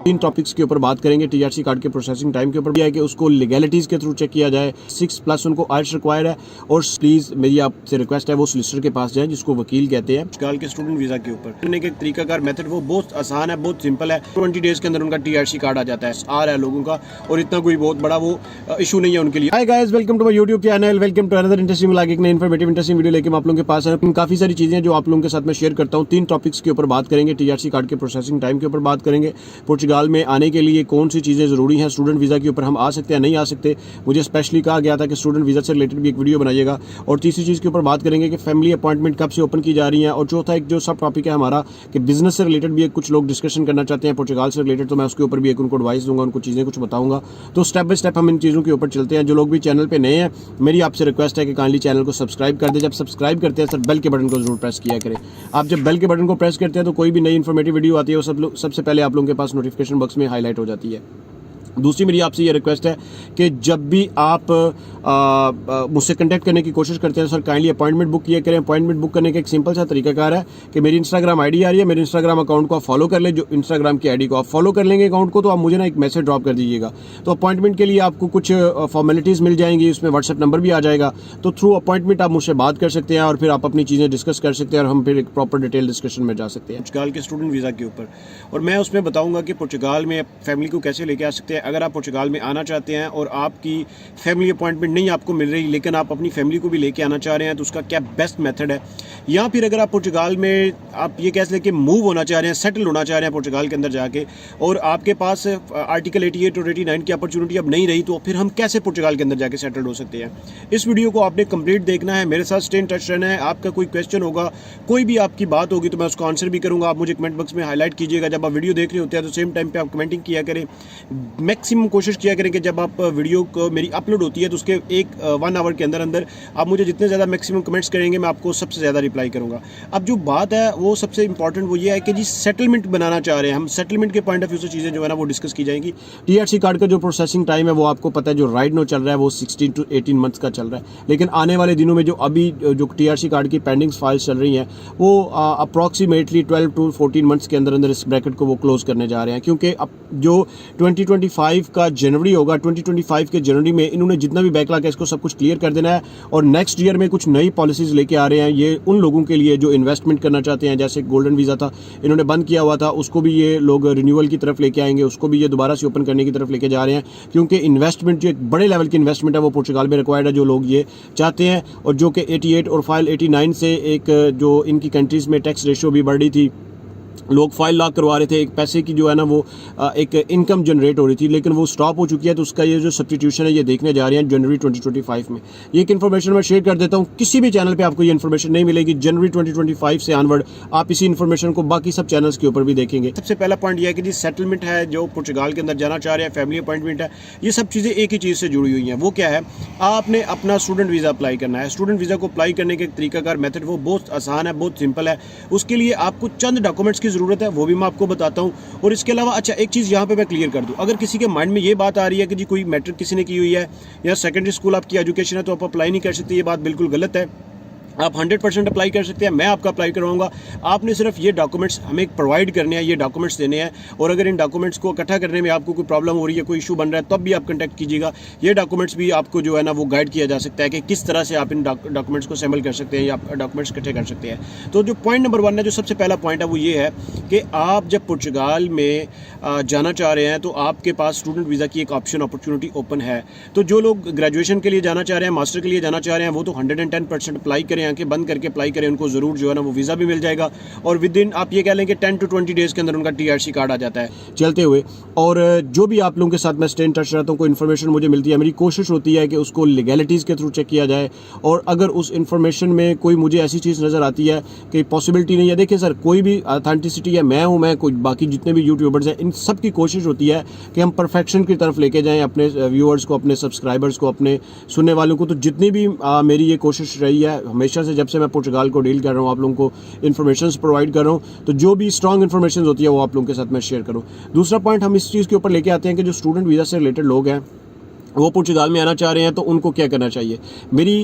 तीन टॉपिक्स के ऊपर बात करेंगे। टीआरसी कार्ड के प्रोसेसिंग टाइम के ऊपर भी है कि उसको लीगैलिटीज के थ्रू चेक किया जाए। 6+ उनको आइल्स रिक्वायर्ड है। और प्लीज मेरी आपसे रिक्वेस्ट है वो सोलिसिटर के पास जाएं जिसको वकील कहते हैं। आजकल के स्टूडेंट वीजा के ऊपर करने के तरीकाकार मेथड वो बहुत आसान है, बहुत सिंपल है। 20 डेज के अंदर उनका टीआरसी कार्ड आ जाता है। आ रहा है लोगों का और इतना कोई बहुत बड़ा वो इशू नहीं है उनके लिए। Hi guys, welcome to my YouTube channel, welcome to another interesting vlog. एक नई इन्फॉर्मेटिव इंटरेस्टिंग वीडियो लेके मैं आप लोगों के पास है। काफी सारी चीजें जो आप लोगों के साथ में शेयर करता हूँ। तीन टॉपिक्स के ऊपर बात करेंगे। टीआरसी कार्ड के प्रोसेसिंग टाइम के ऊपर बात करेंगे। पुर्तगाल में आने के लिए कौन सी चीजें जरूरी हैं। स्टूडेंट वीजा के ऊपर हम आ सकते हैं, नहीं आ सकते। मुझे स्पेशली कहा गया था कि स्टूडेंट वीजा से रिलेटेड भी एक वीडियो बनाइएगा। और तीसरी चीज के ऊपर बात करेंगे कि फैमिली अपॉइंटमेंट कब से ओपन की जा रही है। और चौथा एक जो सब टॉपिक है हमारा कि बिजनेस से रिलेटेड भी कुछ लोग डिस्कशन करना चाहते हैं पुर्तगाल से रिलेटेड, तो मैं उसके ऊपर भी एक उनको एडवाइस दूंगा, उनको चीजें कुछ बताऊंगा। तो स्टेप बाय स्टेप हम इन चीजों के ऊपर चलते हैं। जो लोग भी चैनल पे नए हैं, मेरी आपसे रिक्वेस्ट है कि काइंडली चैनल को सब्सक्राइब कर दे। जब सब्सक्राइब करते हैं सर बेल के बटन को जरूर प्रेस किया करें। आप जब बेल के बटन को प्रेस करते हैं तो कोई भी नई इन्फॉर्मेटिव वीडियो आती है वो सबसे पहले आप लोगों के पास नोटिफिकेशन बॉक्स में हाईलाइट हो जाती है। दूसरी मेरी आपसे ये रिक्वेस्ट है कि जब भी आप मुझसे कांटेक्ट करने की कोशिश करते हैं सर काइंडली अपॉइंटमेंट बुक किया करें। अपॉइंटमेंट बुक करने का एक सिंपल सा तरीकाकार है कि मेरी इंस्टाग्राम आईडी आ रही है, मेरे इंस्टाग्राम अकाउंट को आप फॉलो कर ले। जो इंस्टाग्राम की आईडी को आप फॉलो कर लेंगे अकाउंट को, तो आप मुझे ना एक मैसेज ड्रॉप कर दीजिएगा। तो अपॉइंटमेंट के लिए आपको कुछ फॉर्मेलिटीज़ मिल जाएंगी, उसमें व्हाट्सएप नंबर भी आ जाएगा। तो थ्रू अपॉइंटमेंट आप मुझसे बात कर सकते हैं और फिर आप अपनी चीज़ें डिस्कस कर सकते हैं और हम फिर एक प्रॉपर डिटेल डिस्कशन में जा सकते हैं पुर्तगाल के स्टूडेंट वीज़ा के ऊपर। और मैं उसमें बताऊँगा कि पुर्तगाल में फैमिली को कैसे लेके आ सकते हैं। अगर आप पुर्तगाल में आना चाहते हैं और आपकी फैमिली अपॉइंटमेंट नहीं आपको मिल रही लेकिन आप अपनी फैमिली को भी लेके आना चाह रहे हैं, तो उसका क्या बेस्ट मेथड है। या फिर अगर आप पुर्तगाल में आप ये कह सकते हैं कि मूव होना चाह रहे हैं, सेटल होना चाह रहे हैं पुर्तगाल के अंदर जाके, और आपके पास आर्टिकल 88 और 89 की अपॉर्चुनिटी अब नहीं रही, तो फिर हम कैसे पुर्तगाल के अंदर जाके सेटल हो सकते हैं। इस वीडियो को आपने कंप्लीट देखना है, मेरे साथ स्टे इन टच रहना है। आपका कोई क्वेश्चन होगा, कोई भी आपकी बात होगी तो मैं उसका आंसर भी करूँगा। आप मुझे कमेंट बॉक्स में हाईलाइट कीजिएगा। जब आप वीडियो देख रहे होते हैं तो सेम टाइम पर आप कमेंटिंग किया करें। मैक्सिमम कोशिश किया करें कि जब आप वीडियो को मेरी अपलोड होती है तो उसके 1 आवर के अंदर अंदर आप मुझे जितने ज़्यादा मैक्सिमम कमेंट्स करेंगे मैं आपको सबसे ज़्यादा रिप्लाई करूँगा। अब जो बात है वो सबसे इंपॉर्टेंट वो ये है कि जी सेटलमेंट बनाना चाह रहे हैं हम, सेटलमेंट के पॉइंट ऑफ व्यू से चीज़ें जो है ना वो डिस्कस की जाएंगी। टीआरसी कार्ड का जो प्रोसेसिंग टाइम है वो आपको पता है, जो राइट नो चल रहा है वो 16 to 18 मंथ्स का चल रहा है। लेकिन आने वाले दिनों में जो अभी जो टीआरसी कार्ड की पेंडिंग फाइल्स चल रही हैं वो अप्रॉक्सीमेटली 12 to 14 मंथ्स के अंदर अंदर इस ब्रैकेट को वो क्लोज करने जा रहे हैं। क्योंकि अब जो 2025 का जनवरी होगा, 2025 के जनवरी में इन्होंने जितना भी बैकलॉग है इसको सब कुछ क्लियर कर देना है और नेक्स्ट ईयर में कुछ नई पॉलिसीज लेके आ रहे हैं। ये उन लोगों के लिए जो इन्वेस्टमेंट करना चाहते हैं, जैसे गोल्डन वीज़ा था इन्होंने बंद किया हुआ था, उसको भी ये लोग रिन्यूअल की तरफ लेके आएंगे, उसको भी ये दोबारा से ओपन करने की तरफ लेके जा रहे हैं। क्योंकि इन्वेस्टमेंट जो एक बड़े लेवल की इन्वेस्टमेंट है वो पुर्तगाल में रिक्वायर्ड है, जो लोग ये चाहते हैं। और जो कि 88 और फाइल 89 से एक जो इनकी कंट्रीज़ में टैक्स रेशियो भी बढ़ रही थी, लोग फाइल लॉक करवा रहे थे, एक पैसे की जो है ना वो एक इनकम जनरेट हो रही थी, लेकिन वो स्टॉप हो चुकी है। तो उसका ये जो सब्स्टिट्यूशन है ये देखने जा रहे हैं जनवरी 2025 में। ये एक इन्फॉर्मेशन मैं शेयर कर देता हूँ, किसी भी चैनल पे आपको ये इन्फॉर्मेशन नहीं मिलेगी। जनवरी 2025 से ऑनवर्ड आप इसी इन्फॉर्मेशन को बाकी सब चैनल्स के ऊपर भी देखेंगे। सबसे पहला पॉइंट यह है कि जी सेटलमेंट है, जो पुर्तगाल के अंदर जाना चाह रहे हैं, फैमिली अपॉइंटमेंट है, ये सब चीज़ें एक ही चीज़ से जुड़ी हुई हैं। वो क्या है, आपने अपना स्टूडेंट वीज़ा अप्लाई करना है। स्टूडेंट वीज़ा को अप्लाई करने के तरीकाकार मेथड वो बहुत आसान है, बहुत सिंपल है। उसके लिए आपको चंद डॉक्यूमेंट्स की ज़रूरत है, वो भी मैं आपको बताता हूं। और इसके अलावा अच्छा एक चीज़ यहाँ पे मैं क्लियर कर दूं, अगर किसी के माइंड में ये बात आ रही है कि जी कोई मैट्रिक किसी ने की हुई है या सेकेंडरी स्कूल आपकी एजुकेशन है तो आप अप्लाई नहीं कर सकते, ये बात बिल्कुल गलत है। आप 100% अप्लाई कर सकते हैं, मैं आपका अप्लाई करवाऊंगा। आपने सिर्फ ये डॉक्यूमेंट्स हमें प्रोवाइड करने हैं, ये डॉक्यूमेंट्स देने हैं। और अगर इन डॉक्यूमेंट्स को इकट्ठा करने में आपको कोई प्रॉब्लम हो रही है, कोई इशू बन रहा है, तब भी आप कंटेक्ट कीजिएगा। ये डॉक्यूमेंट्स भी आपको जो है ना वो गाइड किया जा सकता है कि किस तरह से आप इन डॉक्यूमेंट्स को असेंबल कर सकते हैं या डॉक्यूमेंट्स इकट्ठे कर सकते हैं। तो जो पॉइंट नंबर 1 है, जो सबसे पहला पॉइंट है वो ये है कि आप जब पुर्तगाल में जाना चाह रहे हैं तो आपके पास स्टूडेंट वीज़ा की एक ऑप्शन अपॉर्चुनिटी ओपन है। तो जो लोग ग्रेजुएशन के लिए जाना चाह रहे हैं, मास्टर के लिए जाना चाह रहे हैं, वो तो 110% अप्लाई करें, आंखें बंद करके अप्लाई करें, उनको ज़रूर जो है ना वो वीज़ा भी मिल जाएगा। और विद इन आप ये कह लें कि 10 to 20 डेज़ के अंदर उनका टीआरसी कार्ड आ जाता है चलते हुए। और जो भी आप लोगों के साथ मैं स्टे इन टच रहता हूँ, कोई इन्फॉर्मेशन मुझे मिलती है, मेरी कोशिश होती है कि उसको लीगैलिटीज़ के थ्रू चेक किया जाए। और अगर उस इन्फॉर्मेशन में कोई मुझे ऐसी चीज़ नज़र आती है कि पॉसिबिलिटी नहीं है, देखिए सर कोई भी ऑथेंटिसिटी है, मैं हूँ, मैं कोई बाकी जितने भी यूट्यूबर्स हैं, इन सब की कोशिश होती है कि हम परफेक्शन की तरफ लेके जाएँ अपने व्यूअर्स को, अपने सब्सक्राइबर्स को, अपने सुनने वालों को। तो जितनी भी मेरी ये कोशिश रही है हमेशा से, जब से मैं पुर्तगाल को डील कर रहा हूँ, आप लोगों को इन्फॉर्मेशन प्रोवाइड कर रहा हूँ, तो जो भी स्ट्रॉन्ग इन्फॉर्मेशन होती है वो आप लोगों के साथ मैं शेयर करूँ। दूसरा पॉइंट हम इस चीज़ के ऊपर लेके आते हैं कि जो स्टूडेंट वीज़ा से रिलेटेड लोग हैं वो पुर्तगाल में आना चाह रहे हैं तो उनको क्या करना चाहिए। मेरी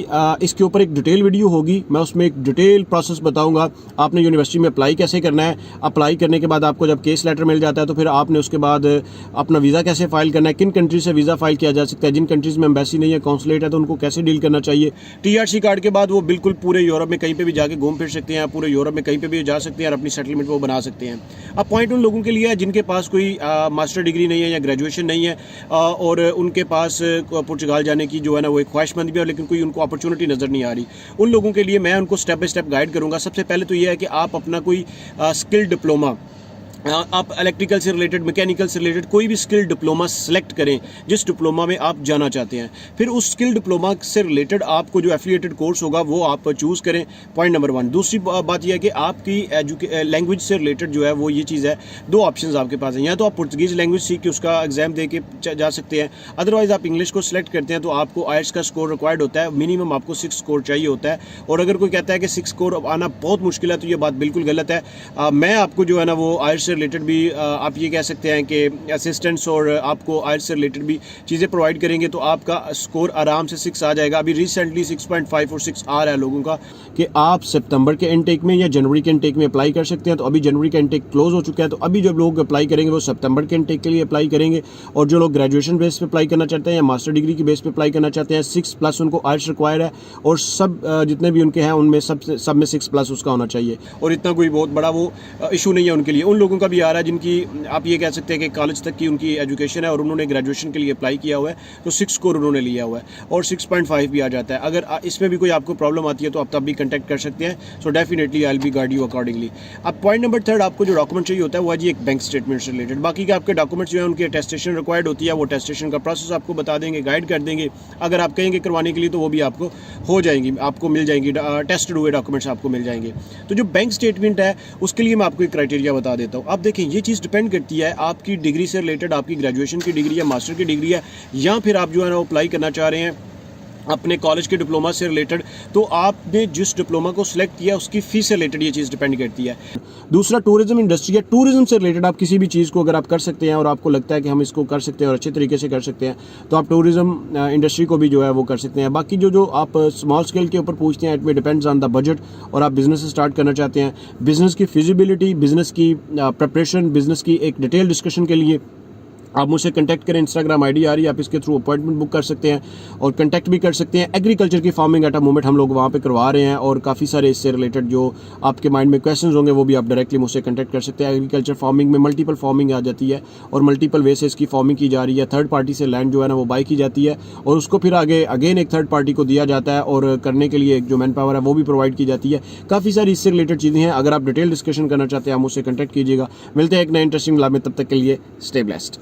इसके ऊपर एक डिटेल वीडियो होगी, मैं उसमें एक डिटेल प्रोसेस बताऊंगा। आपने यूनिवर्सिटी में अप्लाई कैसे करना है, अप्लाई करने के बाद आपको जब केस लेटर मिल जाता है तो फिर आपने उसके बाद अपना वीज़ा कैसे फ़ाइल करना है, किन कंट्रीज से वीज़ा फ़ाइल किया जा सकता है, जिन कंट्रीज़ में एम्बेसी नहीं है, कॉन्सुलेट है, तो उनको कैसे डील करना चाहिए। TRC कार्ड के बाद वो बिल्कुल पूरे यूरोप में कहीं पर भी जाके घूम फिर सकते हैं, पूरे यूरोप में कहीं पर भी जा सकते हैं और अपनी सेटलमेंट वो बना सकते हैं। अब पॉइंट उन लोगों के लिए है जिनके पास कोई मास्टर डिग्री नहीं है या ग्रेजुएशन नहीं है और उनके पास पुर्तगाल जाने की जो है ना वो एक ख्वाहिशमंद भी है, लेकिन कोई उनको अपॉर्चुनिटी नज़र नहीं आ रही। उन लोगों के लिए मैं उनको स्टेप बाय स्टेप गाइड करूंगा। सबसे पहले तो ये है कि आप अपना कोई स्किल डिप्लोमा, आप इलेक्ट्रिकल से रिलेटेड, मैकेनिकल से रिलेटेड कोई भी स्किल डिप्लोमा सेलेक्ट करें जिस डिप्लोमा में आप जाना चाहते हैं। फिर उस स्किल डिप्लोमा से रिलेटेड आपको जो एफिलिएटेड कोर्स होगा वो आप चूज़ करें, पॉइंट नंबर 1। दूसरी बात यह है कि आपकी लैंग्वेज से रिलेटेड जो है वो ये चीज़ है, 2 ऑप्शंस आपके पास हैं। या तो आप पुर्तगीज़ लैंग्वेज सीख के उसका एग्जाम दे के जा सकते हैं, अदरवाइज़ आप इंग्लिश को सिलेक्ट करते हैं तो आपको IELTS का स्कोर रिक्वायर्ड होता है, मिनिमम आपको 6 स्कोर चाहिए होता है। और अगर कोई कहता है कि 6 स्कोर आना बहुत मुश्किल है तो ये बात बिल्कुल गलत है। मैं आपको जो है ना वो IELTS से रिलेटेड भी आप ये कह सकते हैं कि असिस्टेंट्स और आपको IELTS से रिलेटेड भी चीज़ें प्रोवाइड करेंगे तो आपका स्कोर आराम से 6 आ जाएगा। अभी रिसेंटली 6.5 और 6 आ रहा है लोगों का कि आप सितंबर के इनटेक में या जनवरी के इनटेक में अप्लाई कर सकते हैं। तो अभी जनवरी का इनटेक क्लोज हो चुका है, तो अभी जो लोग अप्लाई करेंगे वो सितंबर के इनटेक के लिए अप्लाई करेंगे। और जो लोग ग्रेजुएशन बेस पे अप्लाई करना चाहते हैं या मास्टर डिग्री की बेस पे अप्लाई करना चाहते हैं, 6+ उनको IELTS रिक्वायर है और सब जितने भी उनके हैं उनमें सब में 6+ उसका होना चाहिए। और इतना कोई बहुत बड़ा वो इशू नहीं है उनके लिए। उन लोगों का भी आ रहा है जिनकी आप ये कह सकते हैं कि कॉलेज तक की उनकी एजुकेशन है और उन्होंने ग्रेजुएशन के लिए अप्लाई किया हुआ है, तो 6 स्कोर उन्होंने लिया हुआ है और 6.5 भी आ जाता है। अगर इसमें भी कोई आपको प्रॉब्लम आती है तो आप तब भी कंटेक्ट कर सकते हैं। So definitely I will be guide you accordingly. अब पॉइंट नंबर 3, आपको जो डॉक्यूमेंट चाहिए होता है वो है जी एक बैंक स्टेटमेंट से रिलेटेड। बाकी के आपके डॉक्यूमेंट्स जो है उनकी अटेस्टेशन रिक्वायर्ड होती है, वो अटेस्टेशन का प्रोसेस आपको बता देंगे, गाइड कर देंगे। अगर आप कहेंगे करवाने के लिए तो वो भी आपको हो जाएंगी, आपको मिल जाएंगी, टेस्टेड हुए डॉक्यूमेंट्स आपको मिल जाएंगे। तो जो बैंक स्टेटमेंट है उसके लिए मैं आपको एक क्राइटेरिया बता देता हूँ। अब देखें, ये चीज़ डिपेंड करती है आपकी डिग्री से रिलेटेड, आपकी ग्रेजुएशन की डिग्री या मास्टर की डिग्री है, या फिर आप जो है ना अप्लाई करना चाह रहे हैं अपने कॉलेज के डिप्लोमा से रिलेटेड, तो आपने जिस डिप्लोमा को सिलेक्ट किया उसकी फीस से रिलेटेड ये चीज़ डिपेंड करती है। दूसरा टूरिज्म इंडस्ट्री है। टूरिज्म से रिलेटेड आप किसी भी चीज़ को अगर आप कर सकते हैं और आपको लगता है कि हम इसको कर सकते हैं और अच्छे तरीके से कर सकते हैं, तो आप टूरिज्म इंडस्ट्री को भी जो है वो कर सकते हैं। बाकी जो आप स्मॉल स्केल के ऊपर पूछते हैं, इट में डिपेंड्स ऑन द बजट, और आप बिजनेस स्टार्ट करना चाहते हैं, बिजनेस की फिजिबिलिटी, बिजनेस की प्रिपरेशन, बिजनेस की एक डिटेल डिस्कशन के लिए आप मुझसे कांटेक्ट करें। इंस्टाग्राम आईडी आ रही है, आप इसके थ्रू अपॉइंटमेंट बुक कर सकते हैं और कांटेक्ट भी कर सकते हैं। एग्रीकल्चर की फार्मिंग एट अ मोमेंट हम लोग वहाँ पे करवा रहे हैं और काफ़ी सारे इससे रिलेटेड जो आपके माइंड में क्वेश्चंस होंगे वो भी आप डायरेक्टली मुझसे कांटेक्ट कर सकते हैं। एग्रीकल्चर फार्मिंग में मल्टीपल फार्मिंग आ जाती है और मल्टीपल वे से इसकी फार्मिंग की जा रही है। थर्ड पार्टी से लैंड जो है ना वो बाई की जाती है और उसको फिर आगे अगेन एक थर्ड पार्टी को दिया जाता है और करने के लिए एक जो मैन पावर है वो भी प्रोवाइड की जाती है। काफ़ी सारी इससे रिलेटेड चीज़ें हैं। अगर आप डिटेल डिस्कशन करना चाहते हैं आप मुझसे कांटेक्ट कीजिएगा। मिलते हैं एक नए इंटरेस्टिंग लाभ में, तब तक के लिए स्टे ब्लेस्ड।